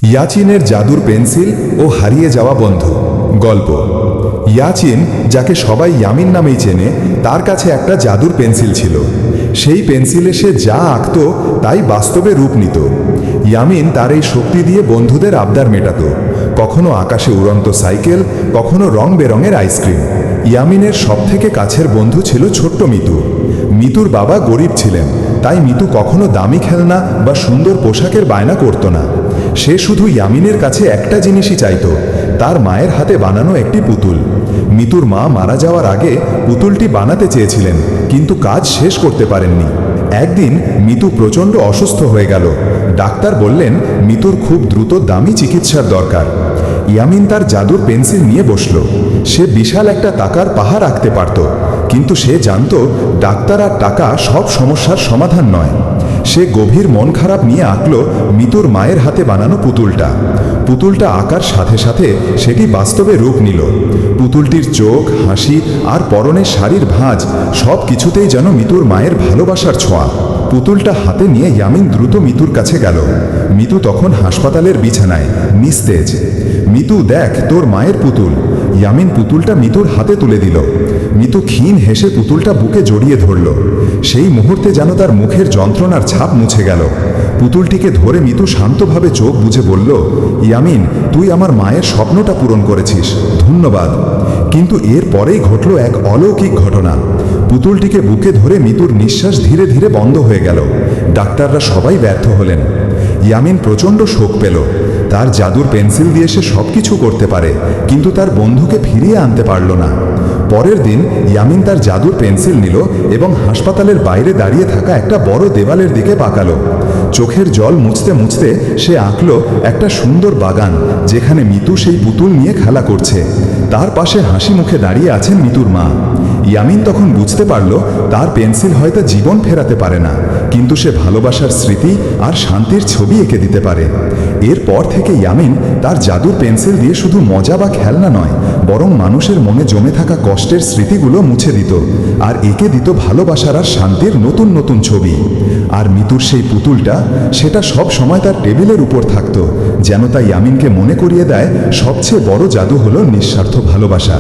ইয়াচিনের জাদুর পেন্সিল ও হারিয়ে যাওয়া বন্ধু। গল্প। ইয়াচিন, যাকে সবাই ইয়ামিন নামেই চেনে, তার কাছে একটা জাদুর পেন্সিল ছিল। সেই পেন্সিলে সে যা আঁকত তাই বাস্তবে রূপ নিত। ইয়ামিন তার এই শক্তি দিয়ে বন্ধুদের আবদার মেটাত। কখনো আকাশে উড়ন্ত সাইকেল, কখনো রং বেরঙের আইসক্রিম। ইয়ামিনের সবথেকে কাছের বন্ধু ছিল ছোট্ট মিতু। মিতুর বাবা গরিব ছিলেন, তাই মিতু কখনো দামি খেলনা বা সুন্দর পোশাকের বায়না করত না। সে শুধু ইয়ামিনের কাছে একটা জিনিসই চাইত, তার মায়ের হাতে বানানো একটি পুতুল। মিতুর মা মারা যাওয়ার আগে পুতুলটি বানাতে চেয়েছিলেন, কিন্তু কাজ শেষ করতে পারেননি। একদিন মিতু প্রচণ্ড অসুস্থ হয়ে গেল। ডাক্তার বললেন মিতুর খুব দ্রুত দামি চিকিৎসার দরকার। ইয়ামিন তার জাদুর পেন্সিল নিয়ে বসল। সে বিশাল একটা টাকার পাহাড় আঁকতে পারত, কিন্তু সে জানত ডাক্তার আর টাকা সব সমস্যার সমাধান নয়। সে গভীর মন খারাপ নিয়ে আঁকল মিতুর মায়ের হাতে বানানো পুতুলটা। পুতুলটা আঁকার সাথে সাথে সেটি বাস্তবে রূপ নিল। পুতুলটির চোখ, হাসি আর পরনের শাড়ির ভাঁজ সব কিছুতেই যেন মিতুর মায়ের ভালোবাসার ছোঁয়া। পুতুলটা হাতে নিয়ে ইয়ামিন দ্রুত মিতুর কাছে গেল। মিতু তখন হাসপাতালের বিছানায়, নিস্তেজ। মিতু, দেখ তোর মায়ের পুতুল। ইয়ামিন পুতুলটা মিতুর হাতে তুলে দিল। মিতু ক্ষীণ হেসে পুতুলটা বুকে জড়িয়ে ধরল। সেই মুহূর্তে যেন তার মুখের যন্ত্রণার ছাপ মুছে গেল। পুতুলটিকে ধরে মিতু শান্তভাবে চোখ বুজে বলল, ইয়ামিন, তুই আমার মায়ের স্বপ্নটা পূরণ করেছিস, ধন্যবাদ। কিন্তু এর পরেই ঘটল এক অলৌকিক ঘটনা। পুতুলটিকে বুকে ধরে মিতুর নিঃশ্বাস ধীরে ধীরে বন্ধ হয়ে গেল। ডাক্তাররা সবাই ব্যর্থ হলেন। ইয়ামিন প্রচণ্ড শোক পেল। তার জাদুর পেন্সিল দিয়ে সে সবকিছু করতে পারে, কিন্তু তার বন্ধুকে ফিরিয়ে আনতে পারল না। পরের দিন ইয়ামিন তার জাদুর পেন্সিল নিল এবং হাসপাতালের বাইরে দাঁড়িয়ে থাকা একটা বড় দেওয়ালের দিকে পাকালো। চোখের জল মুছতে মুছতে সে আঁকল একটা সুন্দর বাগান, যেখানে মিতু সেই পুতুল নিয়ে খেলা করছে। তার পাশে হাসি মুখে দাঁড়িয়ে আছেন মিতুর মা। ইয়ামিন তখন বুঝতে পারল তার পেন্সিল হয়তো জীবন ফেরাতে পারে না, কিন্তু সে ভালোবাসার স্মৃতি আর শান্তির ছবি এঁকে দিতে পারে। এরপর থেকে ইয়ামিন তার জাদুর পেন্সিল দিয়ে শুধু মজা বা খেলনা নয়, বরং মানুষের মনে জমে থাকা কষ্টের স্মৃতিগুলো মুছে দিত আর এঁকে দিত ভালোবাসার আর শান্তির নতুন নতুন ছবি। আর মিতুর সেই পুতুলটা, সেটা সব সময় তার টেবিলের উপর থাকত, যেন তা ইয়ামিনকে মনে করিয়ে দেয় সবচেয়ে বড় জাদু হলো নিঃস্বার্থ ভালোবাসা।